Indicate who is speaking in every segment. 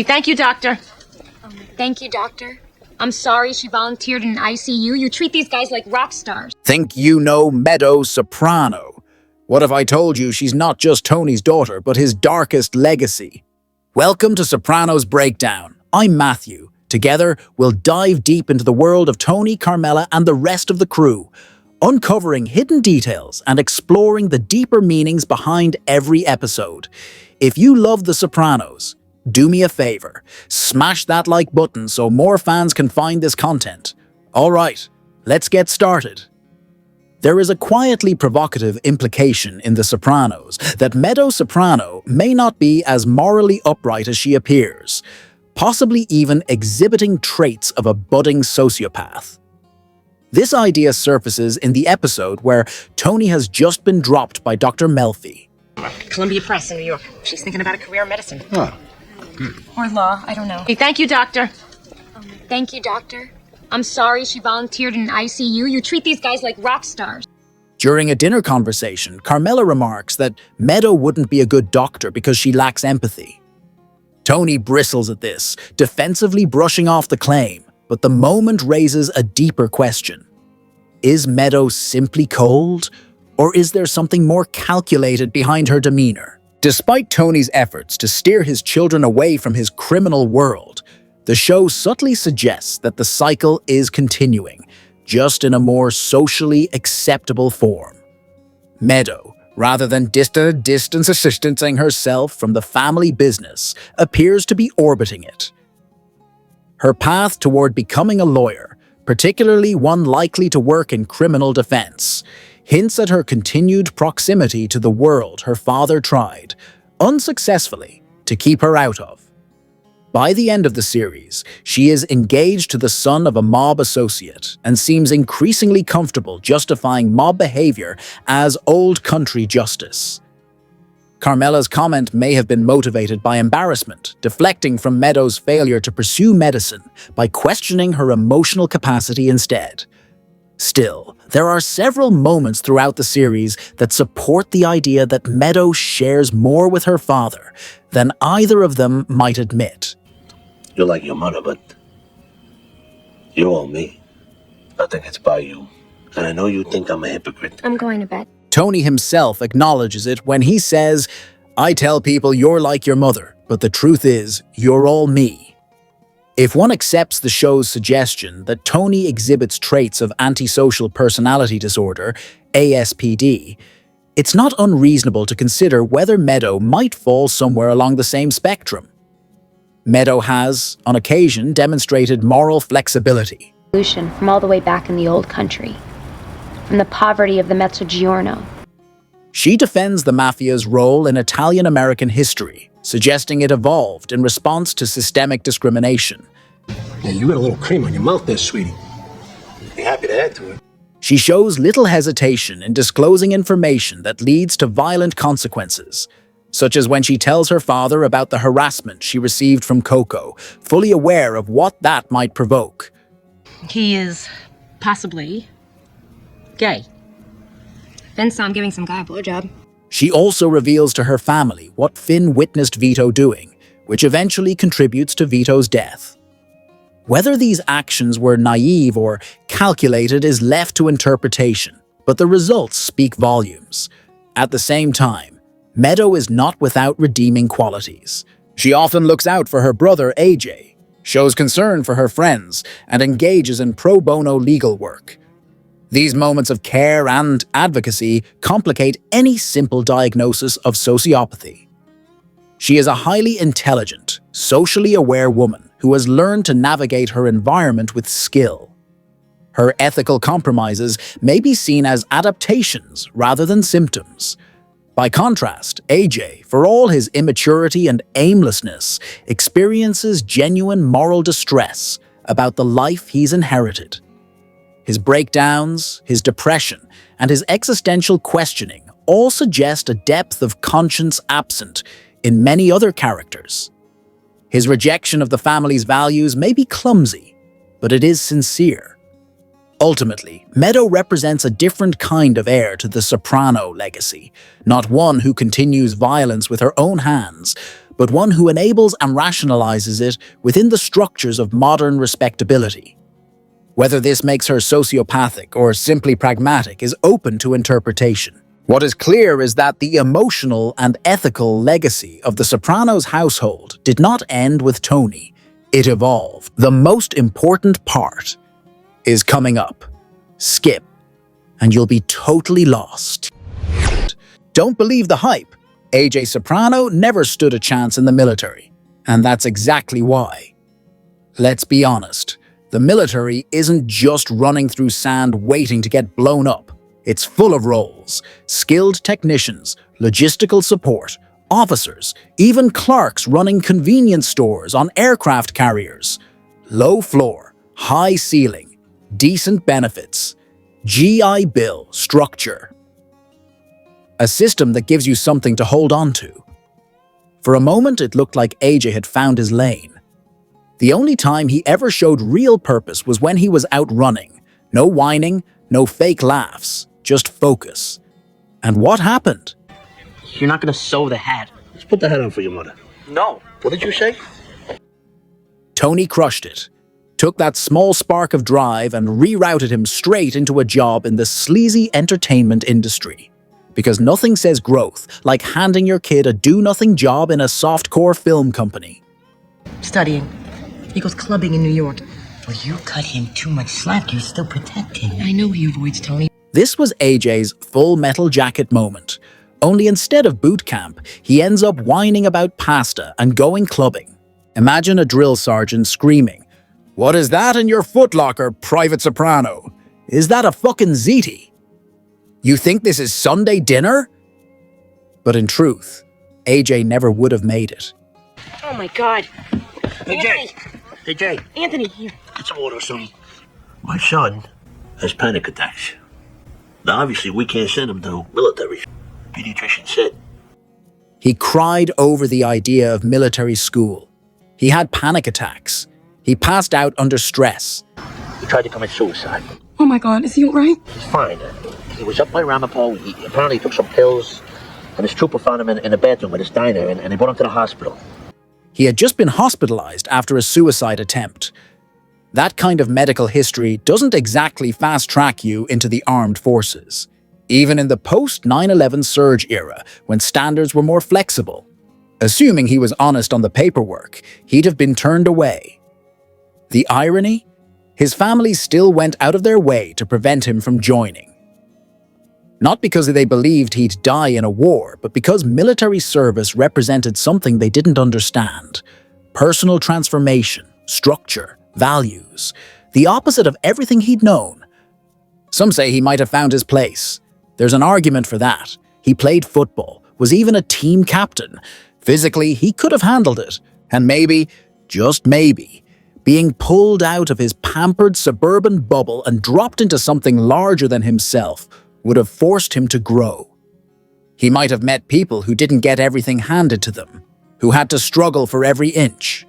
Speaker 1: Thank you, doctor. Thank you, doctor. I'm sorry she volunteered in an ICU. You treat these guys like rock stars.
Speaker 2: Think you know Meadow Soprano? What if I told you she's not just Tony's daughter, but his darkest legacy? Welcome to Sopranos Breakdown. I'm Matthew. Together, we'll dive deep into the world of Tony, Carmela, and the rest of the crew, uncovering hidden details and exploring the deeper meanings behind every episode. If you love The Sopranos, do me a favor, smash that like button so more fans can find this content. All right, let's get started. There is a quietly provocative implication in The Sopranos that Meadow Soprano may not be as morally upright as she appears, possibly even exhibiting traits of a budding sociopath. This idea surfaces in the episode where Tony has just been dropped by Dr. Melfi.
Speaker 1: Columbia Press in New York. She's thinking about a career in medicine.
Speaker 3: Oh.
Speaker 1: Or law, I don't know. Thank you, doctor. Thank you, doctor. I'm sorry she volunteered in an ICU. You treat these guys like rock stars.
Speaker 2: During a dinner conversation, Carmela remarks that Meadow wouldn't be a good doctor because she lacks empathy. Tony bristles at this, defensively brushing off the claim, but the moment raises a deeper question. Is Meadow simply cold, or is there something more calculated behind her demeanor? Despite Tony's efforts to steer his children away from his criminal world, the show subtly suggests that the cycle is continuing, just in a more socially acceptable form. Meadow, rather than distancing herself from the family business, appears to be orbiting it. Her path toward becoming a lawyer, particularly one likely to work in criminal defense, hints at her continued proximity to the world her father tried, unsuccessfully, to keep her out of. By the end of the series, she is engaged to the son of a mob associate and seems increasingly comfortable justifying mob behavior as old country justice. Carmela's comment may have been motivated by embarrassment, deflecting from Meadow's failure to pursue medicine by questioning her emotional capacity instead. Still, there are several moments throughout the series that support the idea that Meadow shares more with her father than either of them might admit.
Speaker 4: You're like your mother, but you owe me. I think it's by you. And I know you think I'm a hypocrite.
Speaker 1: I'm going to bed.
Speaker 2: Tony himself acknowledges it when he says, "I tell people you're like your mother, but the truth is, you're all me." If one accepts the show's suggestion that Tony exhibits traits of antisocial personality disorder, ASPD, it's not unreasonable to consider whether Meadow might fall somewhere along the same spectrum. Meadow has, on occasion, demonstrated moral flexibility.
Speaker 5: From all the way back in the old country, from the poverty of the Mezzogiorno.
Speaker 2: She defends the mafia's role in Italian-American history, suggesting it evolved in response to systemic discrimination.
Speaker 3: Yeah, you got a little cream on your mouth there, sweetie. Be happy to add to it.
Speaker 2: She shows little hesitation in disclosing information that leads to violent consequences, such as when she tells her father about the harassment she received from Coco, fully aware of what that might provoke.
Speaker 1: He is possibly gay. Finn saw him giving some guy a blowjob.
Speaker 2: She also reveals to her family what Finn witnessed Vito doing, which eventually contributes to Vito's death. Whether these actions were naive or calculated is left to interpretation, but the results speak volumes. At the same time, Meadow is not without redeeming qualities. She often looks out for her brother AJ, shows concern for her friends, and engages in pro bono legal work. These moments of care and advocacy complicate any simple diagnosis of sociopathy. She is a highly intelligent, socially aware woman who has learned to navigate her environment with skill. Her ethical compromises may be seen as adaptations rather than symptoms. By contrast, AJ, for all his immaturity and aimlessness, experiences genuine moral distress about the life he's inherited. His breakdowns, his depression, and his existential questioning all suggest a depth of conscience absent in many other characters. His rejection of the family's values may be clumsy, but it is sincere. Ultimately, Meadow represents a different kind of heir to the Soprano legacy, not one who continues violence with her own hands, but one who enables and rationalizes it within the structures of modern respectability. Whether this makes her sociopathic or simply pragmatic is open to interpretation. What is clear is that the emotional and ethical legacy of the Sopranos household did not end with Tony. It evolved. The most important part is coming up. Skip, and you'll be totally lost. Don't believe the hype. AJ Soprano never stood a chance in the military, and that's exactly why. Let's be honest, the military isn't just running through sand waiting to get blown up. It's full of roles, skilled technicians, logistical support, officers, even clerks running convenience stores on aircraft carriers. Low floor, high ceiling, decent benefits, GI Bill structure. A system that gives you something to hold on to. For a moment, it looked like AJ had found his lane. The only time he ever showed real purpose was when he was out running. No whining, no fake laughs, just focus. And what happened?
Speaker 6: You're not gonna sew the hat.
Speaker 4: Let's put the hat on for your mother.
Speaker 6: No.
Speaker 4: What did you say?
Speaker 2: Tony crushed it, took that small spark of drive and rerouted him straight into a job in the sleazy entertainment industry. Because nothing says growth like handing your kid a do-nothing job in a softcore film company.
Speaker 7: Studying. He goes clubbing in New York.
Speaker 6: Well, you cut him too much slack. You're still protecting him.
Speaker 7: I know he avoids Tony.
Speaker 2: This was AJ's full metal jacket moment. Only instead of boot camp, he ends up whining about pasta and going clubbing. Imagine a drill sergeant screaming, "What is that in your footlocker, Private Soprano? Is that a fucking ziti? You think this is Sunday dinner?" But in truth, AJ never would have made it.
Speaker 7: Oh my God.
Speaker 4: Hey, Jay. Hey, Jay.
Speaker 7: Anthony, here.
Speaker 4: Get some water, son. My son has panic attacks. Now, obviously, we can't send him to military. Pediatrician said.
Speaker 2: He cried over the idea of military school. He had panic attacks. He passed out under stress.
Speaker 4: He tried to commit suicide.
Speaker 7: Oh my God, is he all right?
Speaker 4: He's fine. He was up by Ramapo. He apparently took some pills, and his trooper found him in a bathroom at his diner, and they brought him to the hospital.
Speaker 2: He had just been hospitalized after a suicide attempt. That kind of medical history doesn't exactly fast-track you into the armed forces, even in the post-9/11 surge era when standards were more flexible. Assuming he was honest on the paperwork, he'd have been turned away. The irony? His family still went out of their way to prevent him from joining. Not because they believed he'd die in a war, but because military service represented something they didn't understand. Personal transformation, structure, values. The opposite of everything he'd known. Some say he might have found his place. There's an argument for that. He played football, was even a team captain. Physically, he could have handled it. And maybe, just maybe, being pulled out of his pampered suburban bubble and dropped into something larger than himself would have forced him to grow. He might have met people who didn't get everything handed to them, who had to struggle for every inch.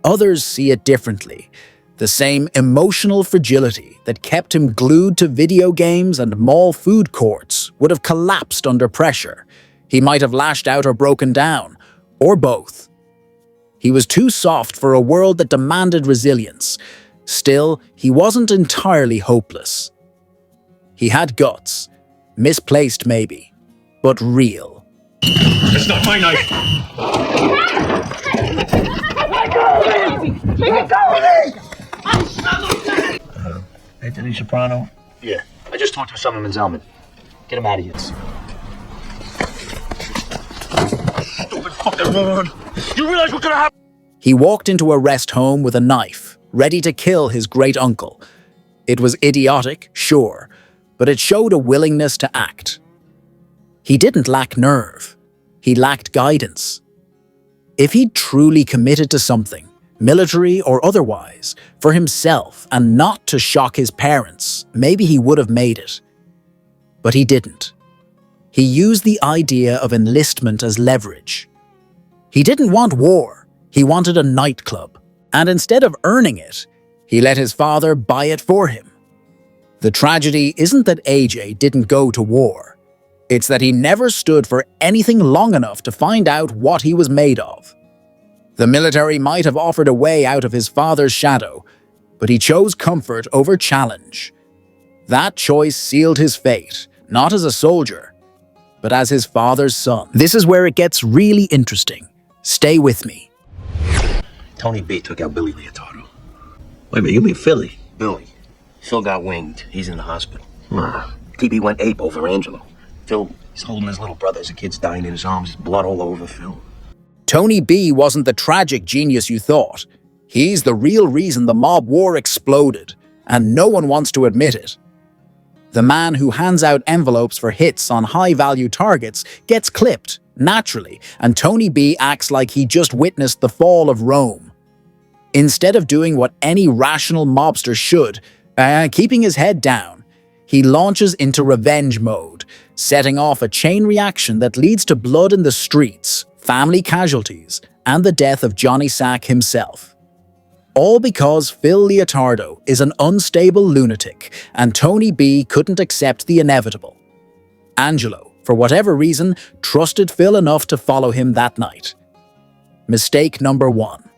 Speaker 2: Others see it differently. The same emotional fragility that kept him glued to video games and mall food courts would have collapsed under pressure. He might have lashed out or broken down, or both. He was too soft for a world that demanded resilience. Still, he wasn't entirely hopeless. He had guts, misplaced maybe, but real.
Speaker 3: It's not my knife.
Speaker 4: Anthony Soprano?
Speaker 3: Yeah, I just talked to someone in Zellman. Get him out of here. Stupid fucking moron. You realize what's gonna happen?
Speaker 2: He walked into a rest home with a knife, ready to kill his great-uncle. It was idiotic, sure, but it showed a willingness to act. He didn't lack nerve. He lacked guidance. If he'd truly committed to something, military or otherwise, for himself and not to shock his parents, maybe he would have made it. But he didn't. He used the idea of enlistment as leverage. He didn't want war. He wanted a nightclub. And instead of earning it, he let his father buy it for him. The tragedy isn't that AJ didn't go to war. It's that he never stood for anything long enough to find out what he was made of. The military might have offered a way out of his father's shadow, but he chose comfort over challenge. That choice sealed his fate, not as a soldier, but as his father's son. This is where it gets really interesting. Stay with me.
Speaker 3: Tony B took out Billy Leotardo.
Speaker 4: Wait a minute, you mean Philly?
Speaker 3: Billy. Phil got winged. He's in the hospital.
Speaker 4: Nah.
Speaker 3: TB went ape over Angelo. Phil, he's holding his little brother as the kid's dying in his arms. There's blood all over Phil.
Speaker 2: Tony B wasn't the tragic genius you thought. He's the real reason the mob war exploded, and no one wants to admit it. The man who hands out envelopes for hits on high-value targets gets clipped, naturally, and Tony B acts like he just witnessed the fall of Rome. Instead of doing what any rational mobster should, keeping his head down, he launches into revenge mode, setting off a chain reaction that leads to blood in the streets, family casualties, and the death of Johnny Sack himself. All because Phil Leotardo is an unstable lunatic, and Tony B couldn't accept the inevitable. Angelo, for whatever reason, trusted Phil enough to follow him that night. Mistake number 1.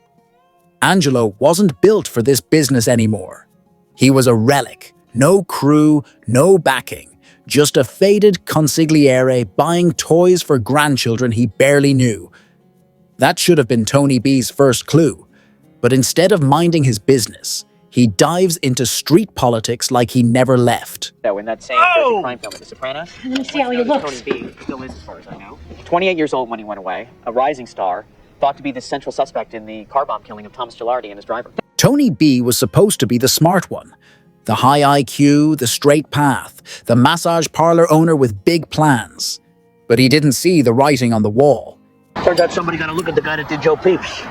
Speaker 2: Angelo wasn't built for this business anymore. He was a relic, no crew, no backing, just a faded consigliere buying toys for grandchildren he barely knew. That should have been Tony B's first clue, but instead of minding his business, he dives into street politics like he never left.
Speaker 8: In that same Jersey crime film, The Sopranos.
Speaker 1: Let me see how he looks.
Speaker 8: Tony B still is, as far as I know. 28 years old when he went away, a rising star, thought to be the central suspect in the car bomb killing of Thomas Gilardi and his driver.
Speaker 2: Tony B was supposed to be the smart one. The high IQ, the straight path, the massage parlor owner with big plans. But he didn't see the writing on the wall.
Speaker 4: Turns out somebody got a look at the guy that did Joe Peeps.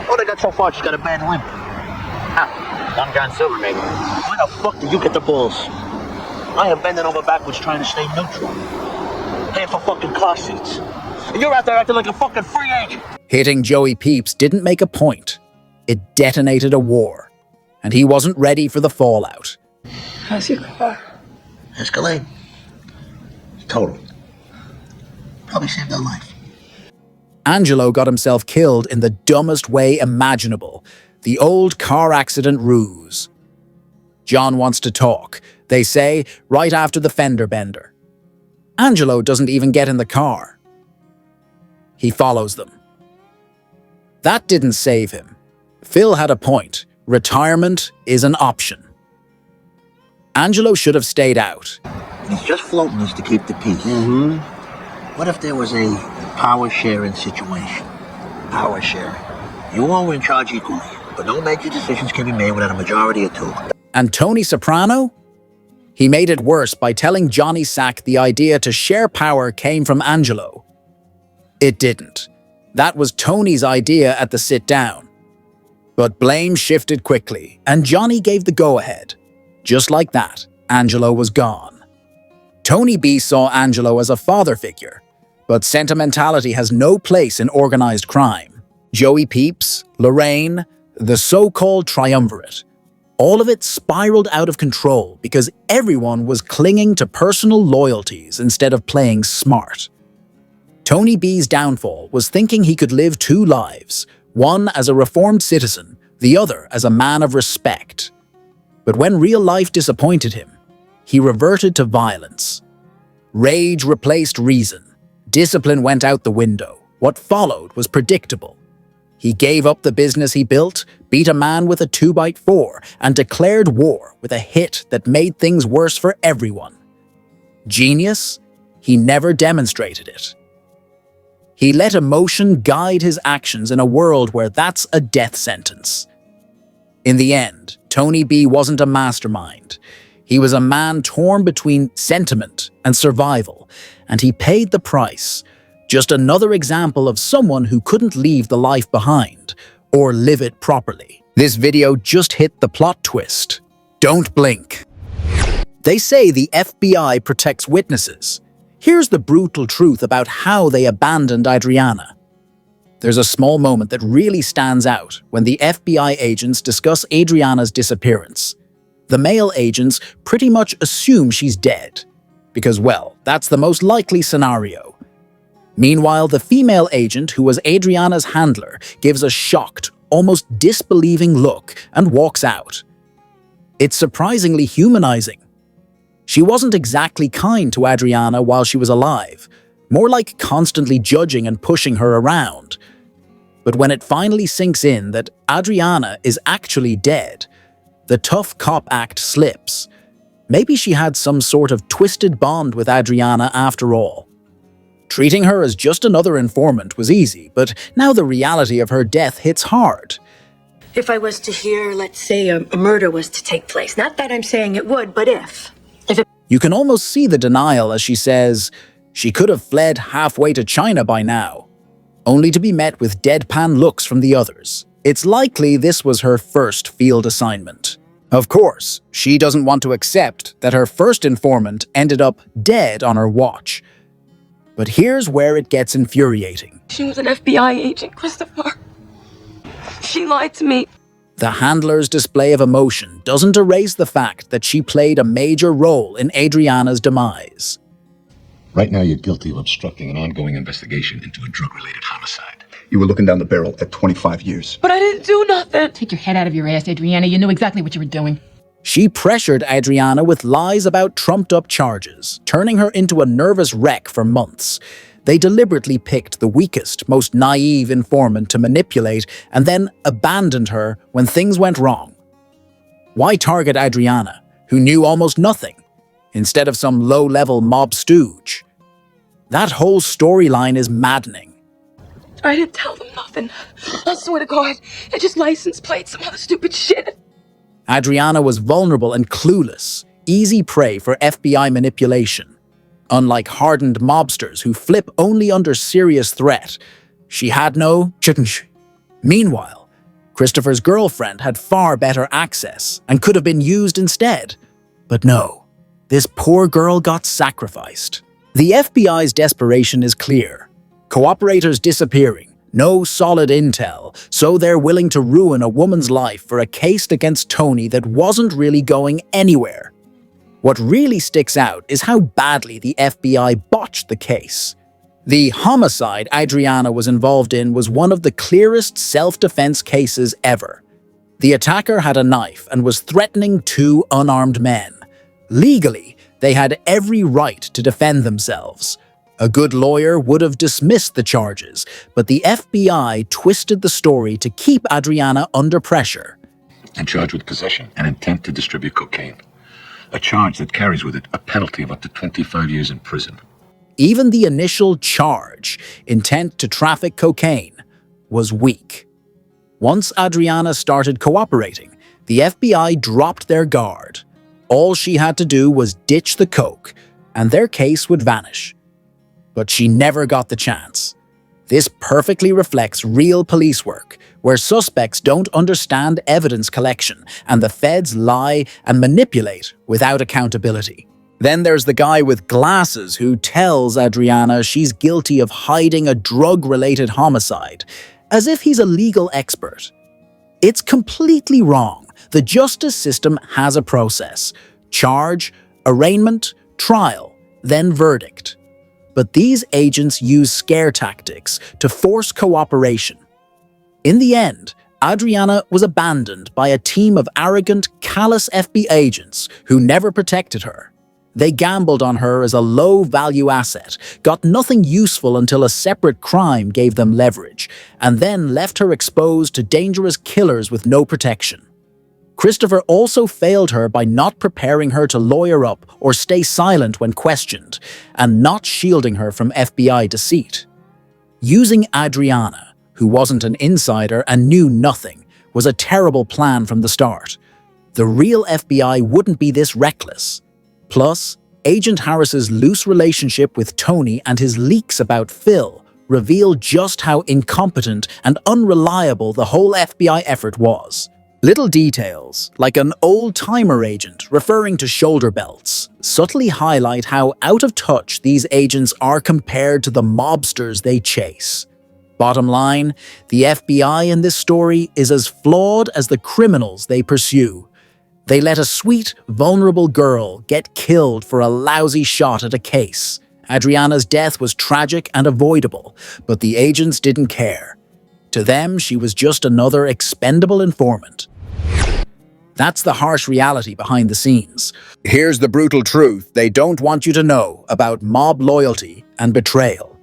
Speaker 4: All they got so far, she's got a bad limp.
Speaker 8: Don John Silver, maybe.
Speaker 4: Where the fuck did you get the balls? I am bending over backwards trying to stay neutral. Paying for fucking car seats. And you're out there acting like a fucking free agent.
Speaker 2: Hitting Joey Peeps didn't make a point. It detonated a war. And he wasn't ready for the fallout.
Speaker 3: How's your car?
Speaker 4: Escalade. Total. Probably saved our life.
Speaker 2: Angelo got himself killed in the dumbest way imaginable. The old car accident ruse. John wants to talk, they say, right after the fender bender. Angelo doesn't even get in the car. He follows them. That didn't save him. Phil had a point. Retirement is an option. Angelo should have stayed out.
Speaker 4: He's just floating this to keep the peace. What if there was a power-sharing situation? Power sharing. You all were in charge equally, but no major decisions can be made without a majority of 2.
Speaker 2: And Tony Soprano? He made it worse by telling Johnny Sack the idea to share power came from Angelo. It didn't. That was Tony's idea at the sit-down. But blame shifted quickly, and Johnny gave the go-ahead. Just like that, Angelo was gone. Tony B saw Angelo as a father figure, but sentimentality has no place in organized crime. Joey Peeps, Lorraine, the so-called triumvirate. All of it spiraled out of control because everyone was clinging to personal loyalties instead of playing smart. Tony B's downfall was thinking he could live 2 lives, one as a reformed citizen, the other as a man of respect. But when real life disappointed him, he reverted to violence. Rage replaced reason. Discipline went out the window. What followed was predictable. He gave up the business he built, beat a man with a 2x4, and declared war with a hit that made things worse for everyone. Genius? He never demonstrated it. He let emotion guide his actions in a world where that's a death sentence. In the end, Tony B wasn't a mastermind. He was a man torn between sentiment and survival, and he paid the price. Just another example of someone who couldn't leave the life behind, or live it properly. This video just hit the plot twist. Don't blink. They say the FBI protects witnesses. Here's the brutal truth about how they abandoned Adriana. There's a small moment that really stands out when the FBI agents discuss Adriana's disappearance. The male agents pretty much assume she's dead, because, well, that's the most likely scenario. Meanwhile, the female agent, who was Adriana's handler, gives a shocked, almost disbelieving look and walks out. It's surprisingly humanizing. She wasn't exactly kind to Adriana while she was alive, more like constantly judging and pushing her around. But when it finally sinks in that Adriana is actually dead, the tough cop act slips. Maybe she had some sort of twisted bond with Adriana after all. Treating her as just another informant was easy, but now the reality of her death hits hard.
Speaker 7: If I was to hear, let's say, a murder was to take place, not that I'm saying it would, but if it...
Speaker 2: You can almost see the denial as she says she could have fled halfway to China by now, only to be met with deadpan looks from the others. It's likely this was her first field assignment. Of course, she doesn't want to accept that her first informant ended up dead on her watch. But here's where it gets infuriating.
Speaker 7: She was an FBI agent, Christopher. She lied to me.
Speaker 2: The handler's display of emotion doesn't erase the fact that she played a major role in Adriana's demise.
Speaker 9: Right now, you're guilty of obstructing an ongoing investigation into a drug-related homicide.
Speaker 10: You were looking down the barrel at 25 years.
Speaker 7: But I didn't do nothing.
Speaker 11: Take your head out of your ass, Adriana. You knew exactly what you were doing.
Speaker 2: She pressured Adriana with lies about trumped-up charges, turning her into a nervous wreck for months. They deliberately picked the weakest, most naive informant to manipulate and then abandoned her when things went wrong. Why target Adriana, who knew almost nothing, instead of some low-level mob stooge? That whole storyline is maddening.
Speaker 7: I didn't tell them nothing. I swear to God, I just license plates, some other stupid shit.
Speaker 2: Adriana was vulnerable and clueless, easy prey for FBI manipulation. Unlike hardened mobsters who flip only under serious threat, she had no chittensh. Meanwhile, Christopher's girlfriend had far better access and could have been used instead. But no, this poor girl got sacrificed. The FBI's desperation is clear. Cooperators disappearing, no solid intel, so they're willing to ruin a woman's life for a case against Tony that wasn't really going anywhere. What really sticks out is how badly the FBI botched the case. The homicide Adriana was involved in was one of the clearest self-defense cases ever. The attacker had a knife and was threatening two unarmed men. Legally, they had every right to defend themselves. A good lawyer would have dismissed the charges, but the FBI twisted the story to keep Adriana under pressure.
Speaker 9: And charged with possession and intent to distribute cocaine. A charge that carries with it a penalty of up to 25 years in prison.
Speaker 2: Even the initial charge, intent to traffic cocaine, was weak. Once Adriana started cooperating, the FBI dropped their guard. All she had to do was ditch the coke, and their case would vanish. But she never got the chance. This perfectly reflects real police work, where suspects don't understand evidence collection, and the feds lie and manipulate without accountability. Then there's the guy with glasses who tells Adriana she's guilty of hiding a drug-related homicide, as if he's a legal expert. It's completely wrong. The justice system has a process: charge, arraignment, trial, then verdict. But these agents use scare tactics to force cooperation. In the end, Adriana was abandoned by a team of arrogant, callous FBI agents who never protected her. They gambled on her as a low-value asset, got nothing useful until a separate crime gave them leverage, and then left her exposed to dangerous killers with no protection. Christopher also failed her by not preparing her to lawyer up or stay silent when questioned, and not shielding her from FBI deceit. Using Adriana, who wasn't an insider and knew nothing, was a terrible plan from the start. The real FBI wouldn't be this reckless. Plus, Agent Harris's loose relationship with Tony and his leaks about Phil reveal just how incompetent and unreliable the whole FBI effort was. Little details, like an old-timer agent referring to shoulder belts, subtly highlight how out of touch these agents are compared to the mobsters they chase. Bottom line, the FBI in this story is as flawed as the criminals they pursue. They let a sweet, vulnerable girl get killed for a lousy shot at a case. Adriana's death was tragic and avoidable, but the agents didn't care. To them, she was just another expendable informant. That's the harsh reality behind the scenes. Here's the brutal truth they don't want you to know about mob loyalty and betrayal.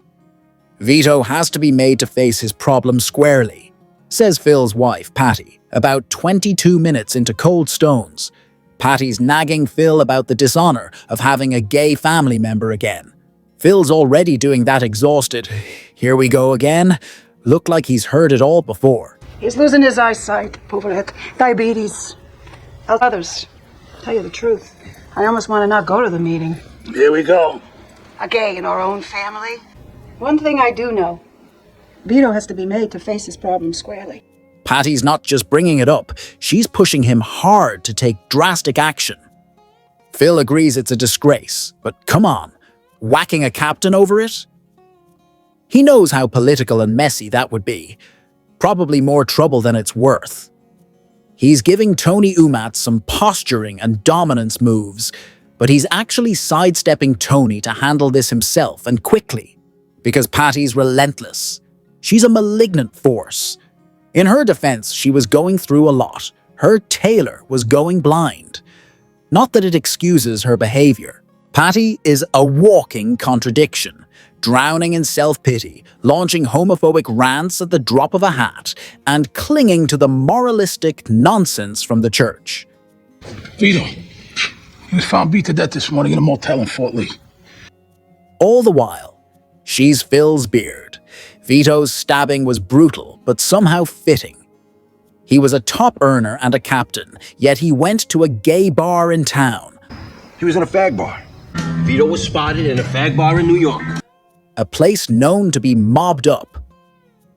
Speaker 2: Vito has to be made to face his problem squarely, says Phil's wife, Patty, about 22 minutes into Cold Stones. Patty's nagging Phil about the dishonor of having a gay family member again. Phil's already doing that exhausted. Here we go again. Looked like he's heard it all before.
Speaker 12: He's losing his eyesight, poverek, diabetes. Others, tell you the truth, I almost want to not go to the meeting.
Speaker 4: Here we go.
Speaker 12: A gay in our own family? One thing I do know, Vito has to be made to face his problem squarely.
Speaker 2: Patty's not just bringing it up, she's pushing him hard to take drastic action. Phil agrees it's a disgrace, but come on, whacking a captain over it? He knows how political and messy that would be. Probably more trouble than it's worth. He's giving Tony Umat some posturing and dominance moves, but he's actually sidestepping Tony to handle this himself and quickly, because Patty's relentless. She's a malignant force. In her defense, she was going through a lot. Her tailor was going blind. Not that it excuses her behavior. Patty is a walking contradiction, drowning in self-pity, launching homophobic rants at the drop of a hat, and clinging to the moralistic nonsense from the church.
Speaker 13: Vito, he was found beat to death this morning in a motel in Fort Lee.
Speaker 2: All the while, she's Phil's beard. Vito's stabbing was brutal, but somehow fitting. He was a top earner and a captain, yet he went to a gay bar in town.
Speaker 3: He was in a fag bar. Vito was spotted in a fag bar in New York.
Speaker 2: A place known to be mobbed up.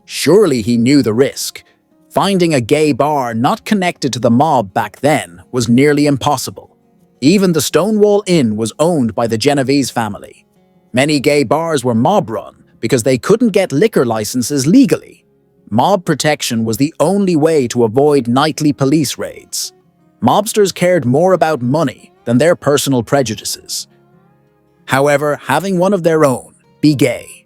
Speaker 2: Surely he knew the risk. Finding a gay bar not connected to the mob back then was nearly impossible. Even the Stonewall Inn was owned by the Genovese family. Many gay bars were mob-run because they couldn't get liquor licenses legally. Mob protection was the only way to avoid nightly police raids. Mobsters cared more about money than their personal prejudices. However, having one of their own, be gay.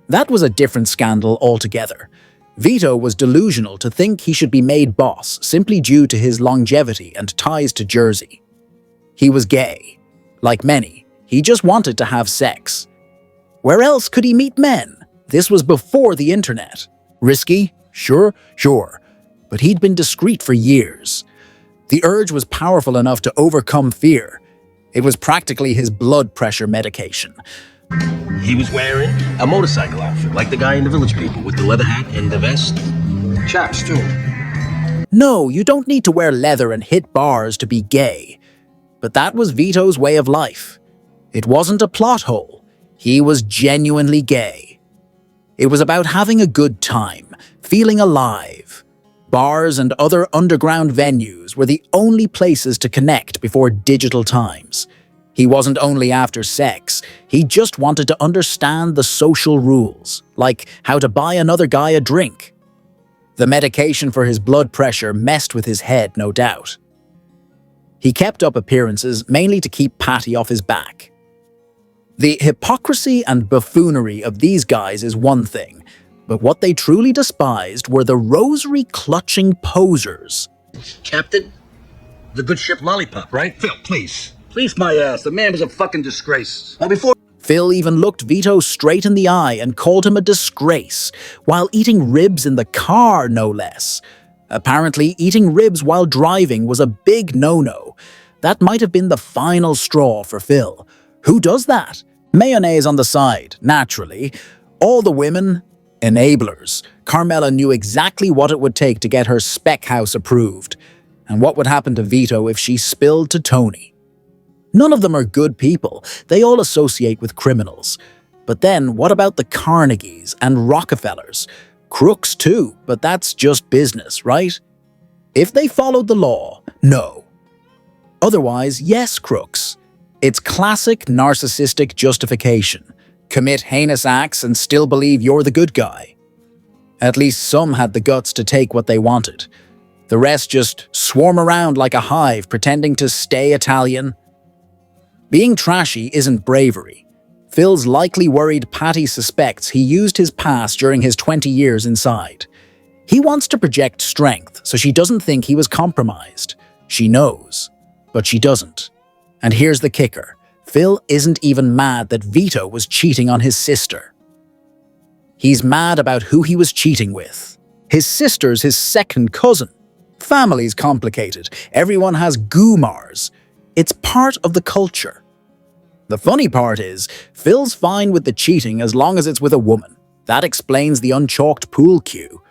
Speaker 2: That was a different scandal altogether. Vito was delusional to think he should be made boss simply due to his longevity and ties to Jersey. He was gay. Like many, he just wanted to have sex. Where else could he meet men? This was before the internet. Risky? Sure. But he'd been discreet for years. The urge was powerful enough to overcome fear. It was practically his blood pressure medication.
Speaker 3: He was wearing a motorcycle outfit, like the guy in the Village People, with the leather hat and the vest. Chaps, too.
Speaker 2: No, you don't need to wear leather and hit bars to be gay. But that was Vito's way of life. It wasn't a plot hole. He was genuinely gay. It was about having a good time, feeling alive. Bars and other underground venues were the only places to connect before digital times. He wasn't only after sex, he just wanted to understand the social rules, like how to buy another guy a drink. The medication for his blood pressure messed with his head, no doubt. He kept up appearances mainly to keep Patty off his back. The hypocrisy and buffoonery of these guys is one thing, but what they truly despised were the rosary-clutching posers.
Speaker 3: Captain, the good ship Lollipop, right? Phil, please. Please, my ass. The man was a fucking disgrace. Now, before...
Speaker 2: Phil even looked Vito straight in the eye and called him a disgrace, while eating ribs in the car, no less. Apparently, eating ribs while driving was a big no-no. That might have been the final straw for Phil. Who does that? Mayonnaise on the side, naturally. All the women, enablers. Carmela knew exactly what it would take to get her spec house approved. And what would happen to Vito if she spilled to Tony? None of them are good people. They all associate with criminals. But then, what about the Carnegies and Rockefellers? Crooks too, but that's just business, right? If they followed the law, no. Otherwise, yes, crooks. It's classic narcissistic justification. Commit heinous acts and still believe you're the good guy. At least some had the guts to take what they wanted. The rest just swarm around like a hive, pretending to stay Italian. Being trashy isn't bravery. Phil's likely worried Patty suspects he used his past during his 20 years inside. He wants to project strength so she doesn't think he was compromised. She knows, but she doesn't. And here's the kicker. Phil isn't even mad that Vito was cheating on his sister. He's mad about who he was cheating with. His sister's his second cousin. Family's complicated. Everyone has goomars. It's part of the culture. The funny part is, Phil's fine with the cheating as long as it's with a woman. That explains the unchalked pool cue.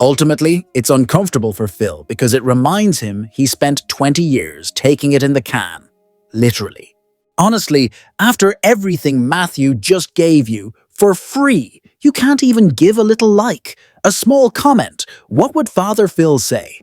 Speaker 2: Ultimately, it's uncomfortable for Phil because it reminds him he spent 20 years taking it in the can. Literally. Honestly, after everything Matthew just gave you, for free, you can't even give a little like, a small comment. What would Father Phil say?